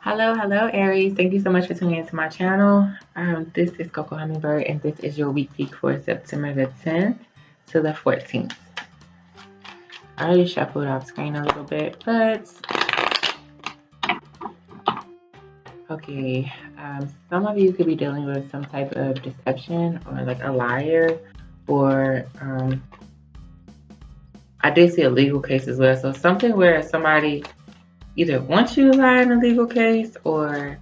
Hello, Aries. Thank you so much for tuning into my channel. This is Coco Hummingbird, and this is your week peek for September the 10th to the 14th. I already shuffled off screen a little bit, but okay. Some of you could be dealing with some type of deception or like a liar, or I did see a legal case as well. So something where somebody either wants you to lie in a legal case or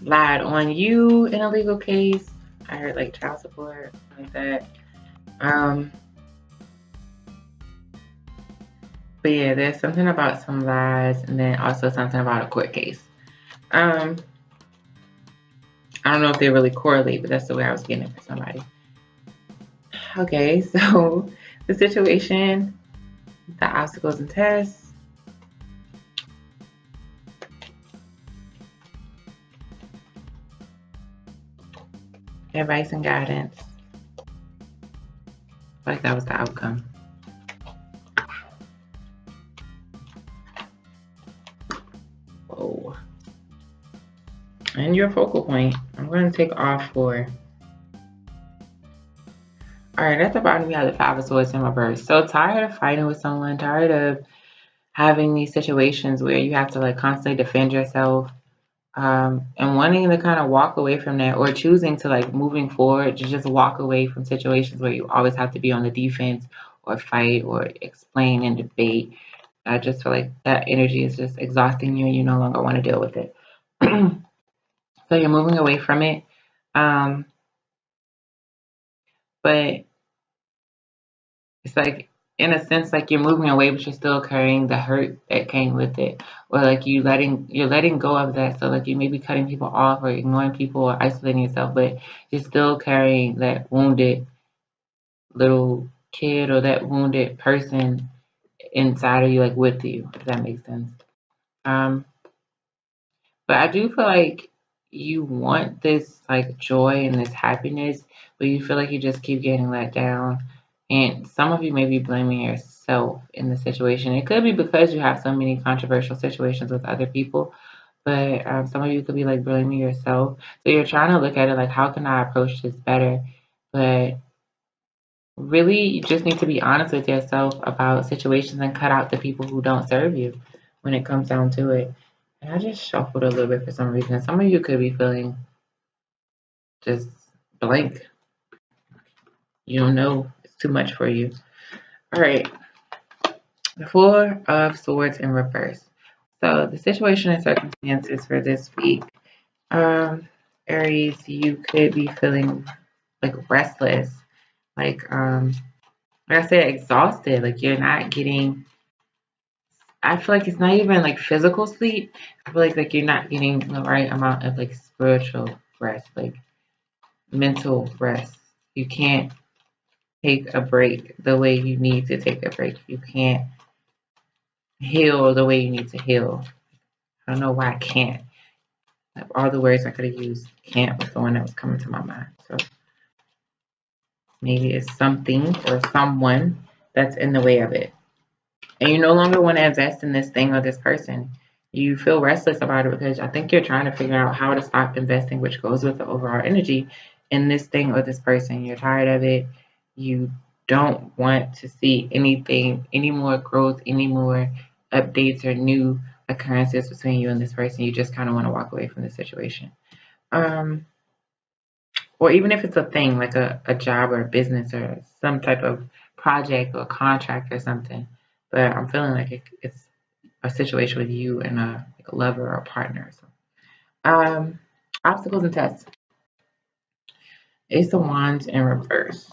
lied on you in a legal case. I heard like child support, like that. Um, but yeah, there's something about some lies, and then also something about a court case. Um, I don't know if they really correlate, but that's the way I was getting it for somebody. Okay, so the situation, the obstacles and tests. Advice and guidance. Like that was the outcome. Whoa. And your focal point. I'm going to take off for. Alright, at the bottom we have the Five of Swords in reverse. So tired of fighting with someone, tired of having these situations where you have to like constantly defend yourself, and wanting to kind of walk away from that, or choosing to like moving forward to just walk away from situations where you always have to be on the defense or fight or explain and debate. I just feel like that energy is just exhausting you and you no longer want to deal with it. So you're moving away from it. Um, but it's like in a sense like you're moving away but you're still carrying the hurt that came with it, or like you're letting go of that. So like you may be cutting people off or ignoring people or isolating yourself, but you're still carrying that wounded little kid or that wounded person inside of you, like with you, if that makes sense. um but I do feel like you want this like joy and this happiness, but you feel like you just keep getting let down. And some of you may be blaming yourself in the situation. It could be because you have so many controversial situations with other people, but some of you could be like blaming yourself. So you're trying to look at it like, how can I approach this better? But really, you just need to be honest with yourself about situations and cut out the people who don't serve you when it comes down to it. And I just shuffled a little bit for some reason. Some of you could be feeling just blank. You don't know. It's too much for you. All right. The Four of Swords in reverse. So the situation and circumstances for this week. Um, Aries, you could be feeling like restless, like I said, exhausted. Like you're not getting. I feel like it's not even like physical sleep. I feel like you're not getting the right amount of like spiritual rest, like mental rest. You can't take a break the way you need to take a break. You can't heal the way you need to heal. I don't know why I can't. Like, all the words I could have used, can't was the one that was coming to my mind. So maybe it's something or someone that's in the way of it. And you no longer want to invest in this thing or this person. You feel restless about it because I think you're trying to figure out how to stop investing, which goes with the overall energy in this thing or this person. You're tired of it. You don't want to see anything, any more growth, any more updates or new occurrences between you and this person. You just kind of want to walk away from the situation. Um, or even if it's a thing like a job or a business or some type of project or contract or something. But I'm feeling like it's a situation with you and like a lover or a partner. So, um, obstacles and tests. Ace of Wands in reverse.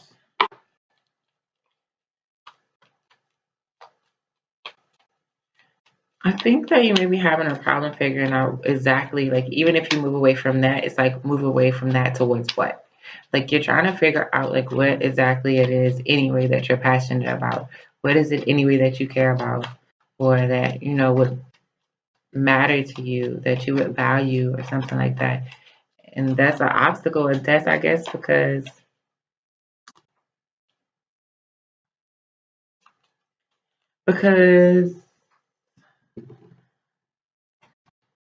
I think that you may be having a problem figuring out exactly, like, even if you move away from that, it's like move away from that towards what? Like, you're trying to figure out, like, what exactly it is anyway that you're passionate about. What is it anyway that you care about, or that, would matter to you, that you would value, or something like that. And that's an obstacle and test, I guess, because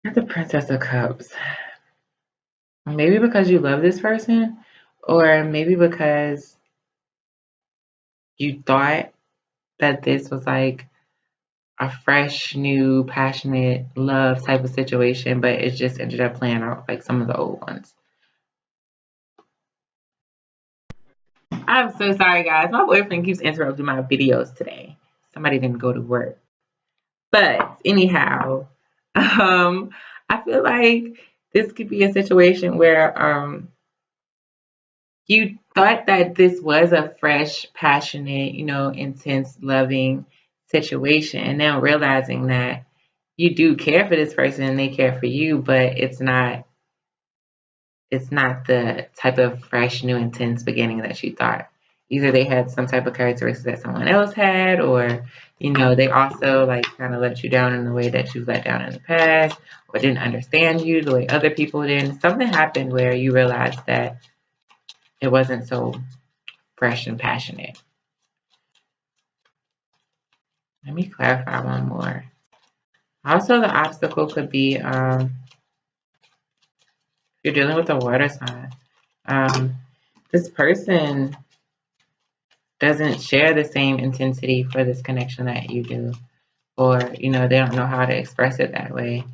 Not the Princess of Cups. Maybe because you love this person, or maybe because you thought that this was like a fresh, new, passionate love type of situation, but it just ended up playing out like some of the old ones. I'm so sorry, guys. My boyfriend keeps interrupting my videos today. Somebody didn't go to work. But anyhow, I feel like this could be a situation where you thought that this was a fresh, passionate, intense, loving situation, and now realizing that you do care for this person and they care for you, but it's not the type of fresh, new, intense beginning that you thought. Either they had some type of characteristics that someone else had, or they also like kind of let you down in the way that you've let down in the past, or didn't understand you the way other people did. Something happened where you realized that it wasn't so fresh and passionate. Let me clarify one more. Also, the obstacle could be you're dealing with a water sign. Um, this person doesn't share the same intensity for this connection that you do, or they don't know how to express it that way,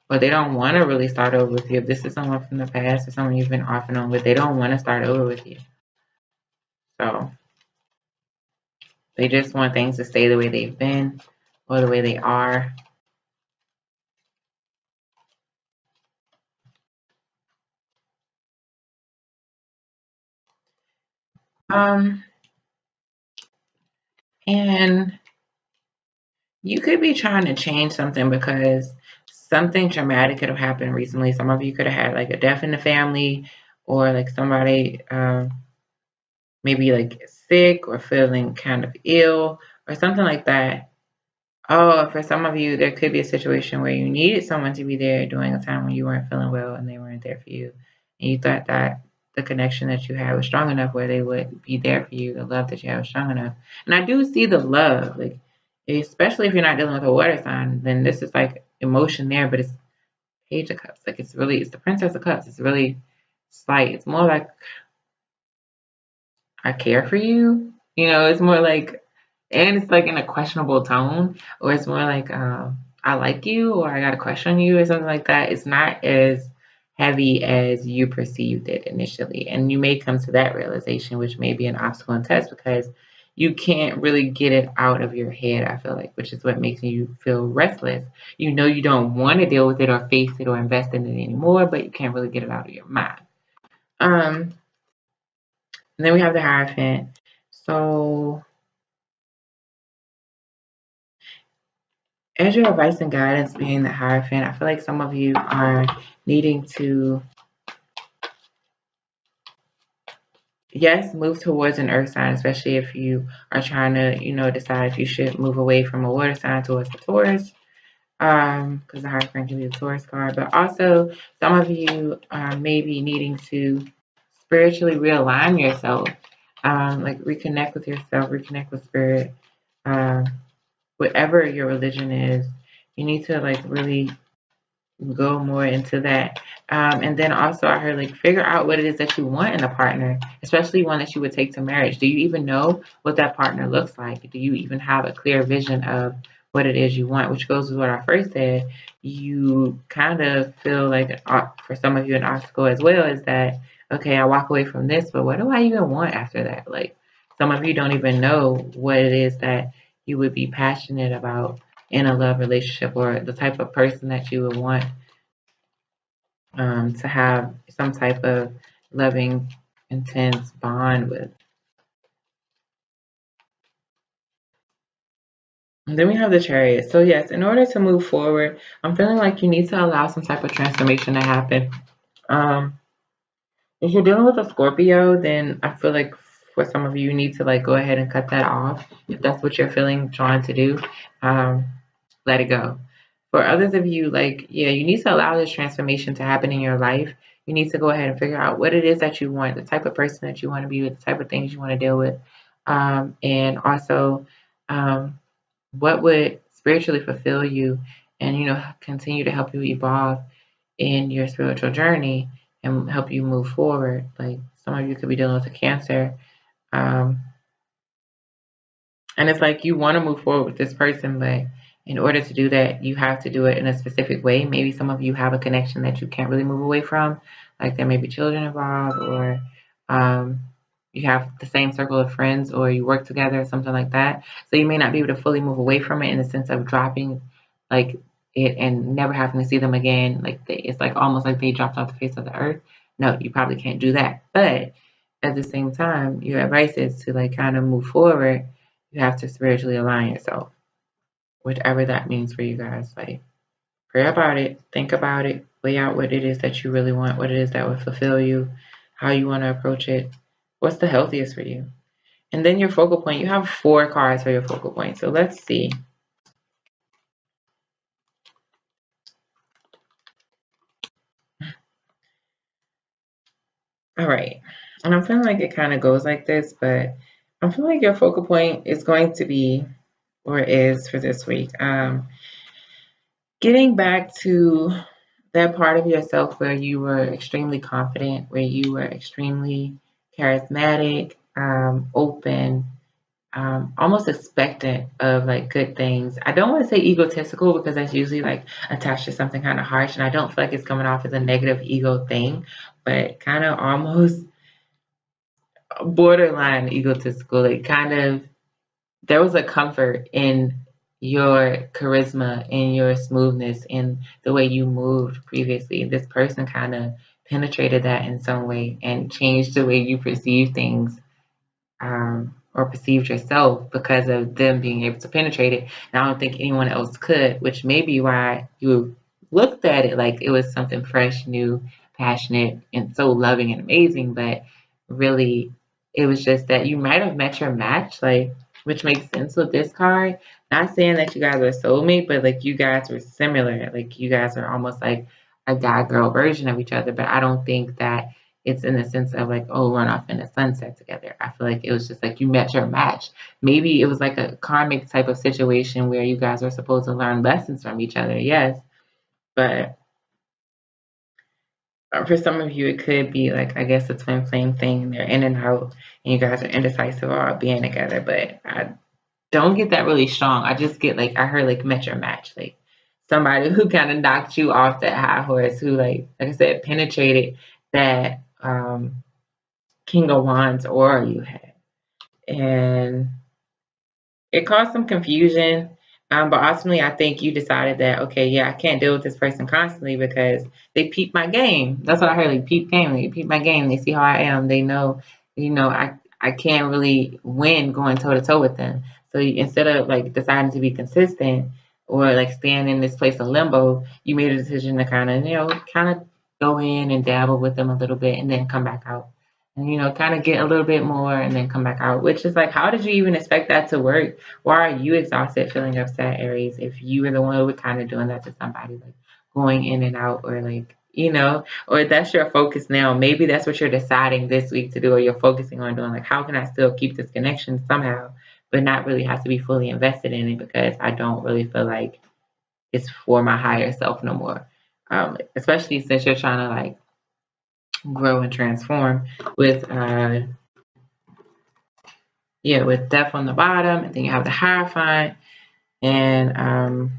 or they don't want to really start over with you. If this is someone from the past or someone you've been off and on with, they don't want to start over with you. So they just want things to stay the way they've been or the way they are. Um, and you could be trying to change something because something traumatic could have happened recently. Some of you could have had like a death in the family, or like somebody maybe like sick or feeling kind of ill or something like that. Oh, for some of you, there could be a situation where you needed someone to be there during a time when you weren't feeling well and they weren't there for you. And you thought that the connection that you had was strong enough where they would be there for you, the love that you had was strong enough. And I do see the love, like, especially if you're not dealing with a water sign, then this is like emotion there, but it's Page of Cups. Like, it's the Princess of Cups. It's really slight. It's more like, I care for you. It's more like, and it's like in a questionable tone, or it's more like, I like you, or I got a question on you, or something like that. It's not as heavy as you perceived it initially. And you may come to that realization, which may be an obstacle and test because you can't really get it out of your head, I feel like, which is what makes you feel restless. You don't want to deal with it or face it or invest in it anymore, but you can't really get it out of your mind. Um, and then we have the Hierophant. So, as your advice and guidance being the Hierophant, I feel like some of you are needing to, yes, move towards an earth sign, especially if you are trying to, decide if you should move away from a water sign towards the Taurus, because the Hierophant can be the Taurus card. But also, some of you are maybe needing to spiritually realign yourself, like reconnect with yourself, reconnect with spirit. Um, Whatever your religion is, you need to like really go more into that. And then also I heard like figure out what it is that you want in a partner, especially one that you would take to marriage. Do you even know what that partner looks like? Do you even have a clear vision of what it is you want? Which goes with what I first said. You kind of feel like for some of you an obstacle as well is that, okay, I walk away from this, but what do I even want after that? Like some of you don't even know what it is that you would be passionate about in a love relationship, or the type of person that you would want to have some type of loving, intense bond with. And then we have the Chariot. So yes, in order to move forward, I'm feeling like you need to allow some type of transformation to happen. Um, if you're dealing with a Scorpio, then I feel like for some of you, you need to like go ahead and cut that off if that's what you're feeling drawn to do. Um, let it go. For others of you, like, yeah, you need to allow this transformation to happen in your life. You need to go ahead and figure out what it is that you want, the type of person that you want to be with, the type of things you want to deal with, and also what would spiritually fulfill you and, continue to help you evolve in your spiritual journey and help you move forward. Like some of you could be dealing with a cancer. Um, and it's like you want to move forward with this person, but in order to do that, you have to do it in a specific way. Maybe some of you have a connection that you can't really move away from, like there may be children involved, or um, you have the same circle of friends, or you work together, or something like that. So you may not be able to fully move away from it in the sense of dropping like it and never having to see them again. It's like almost like they dropped off the face of the earth. No, you probably can't do that. But at the same time, your advice is to like kind of move forward. You have to spiritually align yourself, whatever that means for you guys. Like, pray about it, think about it, weigh out what it is that you really want, what it is that will fulfill you, how you want to approach it, what's the healthiest for you. And then your focal point, you have 4 cards for your focal point. So let's see. All right. And I'm feeling like it kind of goes like this, but I'm feeling like your focal point is going to be, or is for this week, getting back to that part of yourself where you were extremely confident, where you were extremely charismatic, open, almost expectant of like good things. I don't want to say egotistical because that's usually like attached to something kind of harsh, and I don't feel like it's coming off as a negative ego thing, but kind of almost borderline egotistical. Like kind of there was a comfort in your charisma, in your smoothness, in the way you moved previously. This person kind of penetrated that in some way and changed the way you perceive things, or perceived yourself because of them being able to penetrate it. And I don't think anyone else could, which may be why you looked at it like it was something fresh, new, passionate, and so loving and amazing. But really, it was just that you might have met your match, like, which makes sense with this card. Not saying that you guys are soulmate, but like you guys were similar. Like you guys are almost like a guy girl version of each other. But I don't think that it's in the sense of like, oh, run off in the sunset together. I feel like it was just like you met your match. Maybe it was like a karmic type of situation where you guys were supposed to learn lessons from each other, yes. But for some of you, it could be like, I guess, a twin flame thing. They're in and out, and you guys are indecisive about being together. But I don't get that really strong. I just get like, I heard like met your match, like somebody who kind of knocked you off that high horse, who like I said, penetrated that King of Wands aura you had. And it caused some confusion. But ultimately, I think you decided that, okay, yeah, I can't deal with this person constantly because they peep my game. That's what I heard, like peep game. They peep my game. They see how I am. They know, I can't really win going toe to toe with them. So instead of like deciding to be consistent or like staying in this place of limbo, you made a decision to kind of go in and dabble with them a little bit and then come back out and kind of get a little bit more and then come back out, which is like, how did you even expect that to work? Why are you exhausted, feeling upset, Aries, if you were the one who were kind of doing that to somebody, like going in and out, or like, or that's your focus now. Maybe that's what you're deciding this week to do, or you're focusing on doing, like, how can I still keep this connection somehow, but not really have to be fully invested in it because I don't really feel like it's for my higher self no more. Especially since you're trying to like grow and transform with with death on the bottom, and then you have the Hierophant and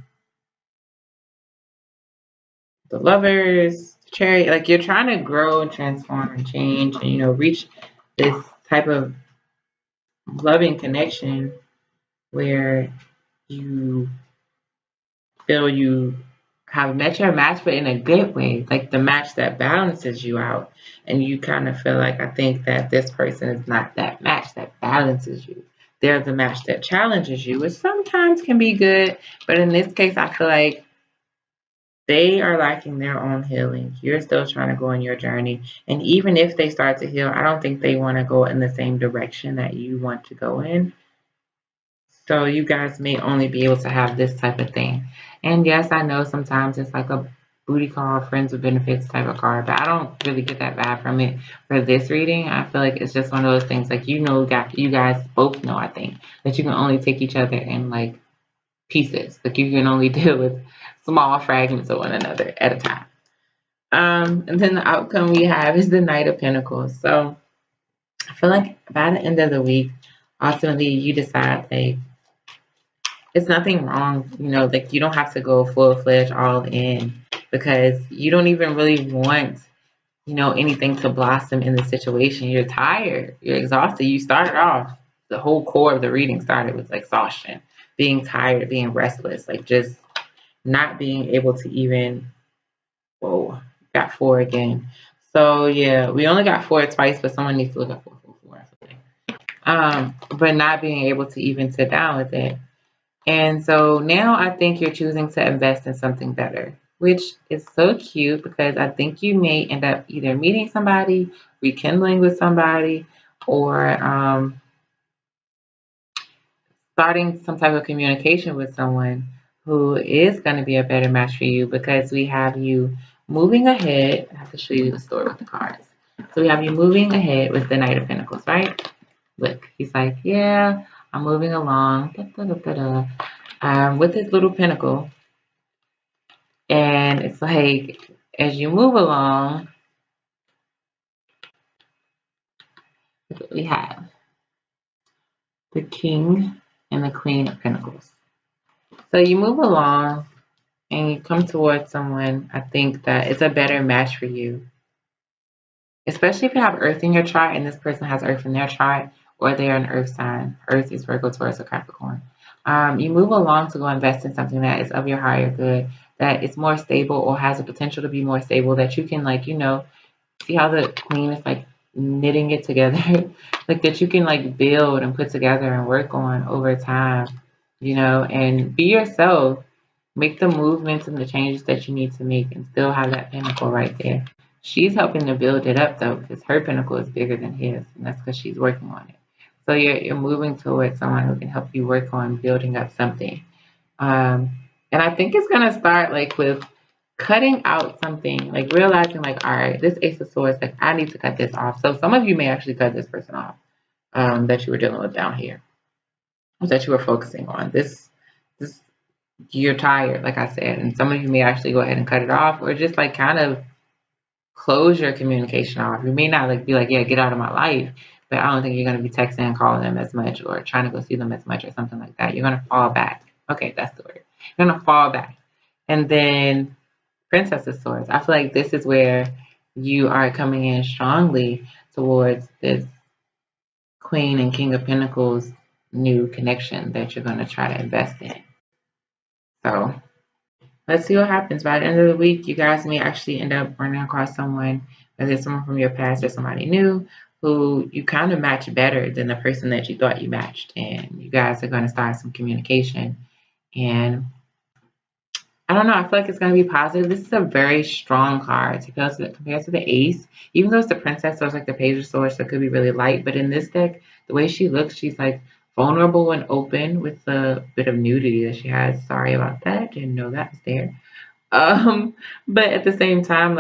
the Lovers, the Chariot. Like you're trying to grow and transform and change and reach this type of loving connection where you feel you have met your match, but in a good way, like the match that balances you out. And you kind of feel like, I think that this person is not that match that balances you. They're the match that challenges you, which sometimes can be good. But in this case, I feel like they are lacking their own healing. You're still trying to go on your journey. And even if they start to heal, I don't think they want to go in the same direction that you want to go in. So you guys may only be able to have this type of thing. And yes, I know sometimes it's like a booty call, friends with benefits type of card, but I don't really get that vibe from it for this reading. I feel like it's just one of those things, like, you guys both know, I think, that you can only take each other in like pieces. Like you can only deal with small fragments of one another at a time. And then the outcome we have is the Knight of Pentacles. So I feel like by the end of the week, ultimately you decide like it's nothing wrong, like you don't have to go full fledged all in because you don't even really want, anything to blossom in the situation. You're tired, you're exhausted. You started off, the whole core of the reading started with exhaustion, being tired, being restless, like just not being able to even, whoa, got 4 again. So yeah, we only got 4 twice, but someone needs to look at 444. But not being able to even sit down with it. And so now I think you're choosing to invest in something better, which is so cute because I think you may end up either meeting somebody, rekindling with somebody, or starting some type of communication with someone who is going to be a better match for you because we have you moving ahead. I have to show you the story with the cards. So we have you moving ahead with the Knight of Pentacles, right? Look, he's like, yeah, I'm moving along with his little pentacle. And it's like, as you move along, look what we have. The King and the Queen of Pentacles. So you move along and you come towards someone, I think that it's a better match for you. Especially if you have Earth in your chart and this person has Earth in their chart, or they're an Earth sign. Earth is Virgo, Taurus, or Capricorn. You move along to go invest in something that is of your higher good, that is more stable or has the potential to be more stable, that you can see how the Queen is knitting it together, that you can build and put together and work on over time, and be yourself, make the movements and the changes that you need to make and still have that pinnacle right there. She's helping to build it up though, because her pinnacle is bigger than his, and that's because she's working on it. So you're moving towards someone who can help you work on building up something. And I think it's gonna start with cutting out something, realizing all right, this Ace of Swords, I need to cut this off. So some of you may actually cut this person off, that you were dealing with down here, that you were focusing on. This you're tired, like I said, and some of you may actually go ahead and cut it off, or just kind of close your communication off. You may not be yeah, get out of my life, but I don't think you're gonna be texting and calling them as much or trying to go see them as much or something like that. You're gonna fall back. Okay, that's the word. You're gonna fall back. And then Princess of Swords. I feel like this is where you are coming in strongly towards this Queen and King of Pentacles new connection that you're going to try to invest in. So let's see what happens. By the end of the week, you guys may actually end up running across someone, whether it's someone from your past or somebody new, who you kind of match better than the person that you thought you matched. And you guys are going to start some communication. And I don't know. I feel like it's going to be positive. This is a very strong card compared to the Ace. Even though it's the Princess, so it's the Page of Swords, so it could be really light. But in this deck, the way she looks, she's vulnerable and open with the bit of nudity that she has. Sorry about that. Didn't know that was there. But at the same time,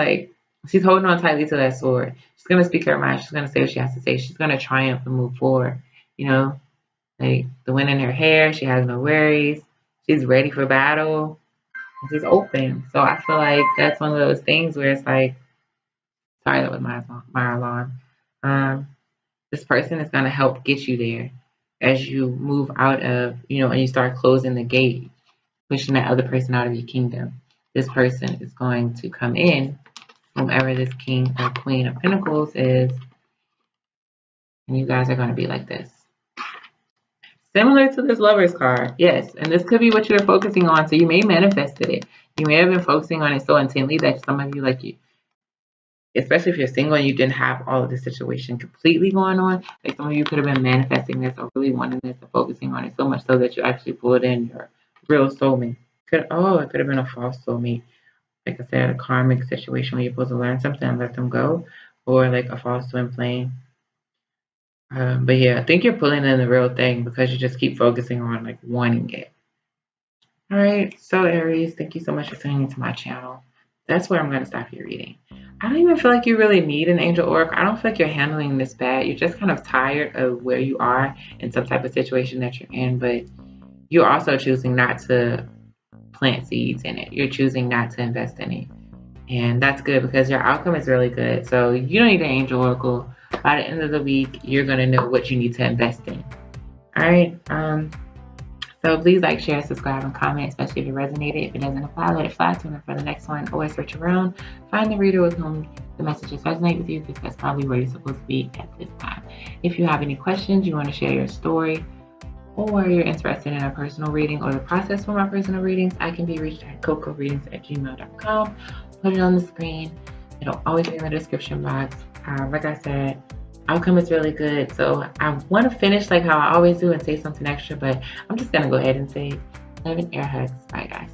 she's holding on tightly to that sword. She's going to speak her mind. She's going to say what she has to say. She's going to triumph and move forward. The wind in her hair. She has no worries. She's ready for battle. She's open. So I feel like that's one of those things where it's sorry, that was my alarm. This person is going to help get you there as you move out of, and you start closing the gate, pushing that other person out of your kingdom. This person is going to come in, whomever this King or Queen of Pentacles is, and you guys are going to be like this. Similar to this Lover's card, yes. And this could be what you're focusing on. So you may manifested it. You may have been focusing on it so intently that some of you, especially if you're single and you didn't have all of the situation completely going on, some of you could have been manifesting this or really wanting this and focusing on it so much so that you actually pulled in your real soulmate. It could have been a false soulmate. Like I said, a karmic situation where you're supposed to learn something and let them go, or a false twin flame. But yeah, I think you're pulling in the real thing because you just keep focusing on wanting it. All right, so Aries, thank you so much for tuning into my channel. That's where I'm going to stop your reading. I don't even feel like you really need an angel oracle. I don't feel like you're handling this bad. You're just kind of tired of where you are in some type of situation that you're in, but you're also choosing not to plant seeds in it. You're choosing not to invest in it. And that's good because your outcome is really good. So you don't need an angel oracle. By the end of the week, you're going to know what you need to invest in. All right. So please like, share, subscribe, and comment, especially if it resonated. If it doesn't apply, let it fly. Tune in for the next one. Always search around. Find the reader with whom the messages resonate with you, because that's probably where you're supposed to be at this time. If you have any questions, you want to share your story, or you're interested in a personal reading or the process for my personal readings, I can be reached at cocoreadings@gmail.com. Put it on the screen. It'll always be in the description box. Like I said, outcome is really good. So I want to finish like how I always do and say something extra, but I'm just going to go ahead and say love and air hugs. Bye, guys.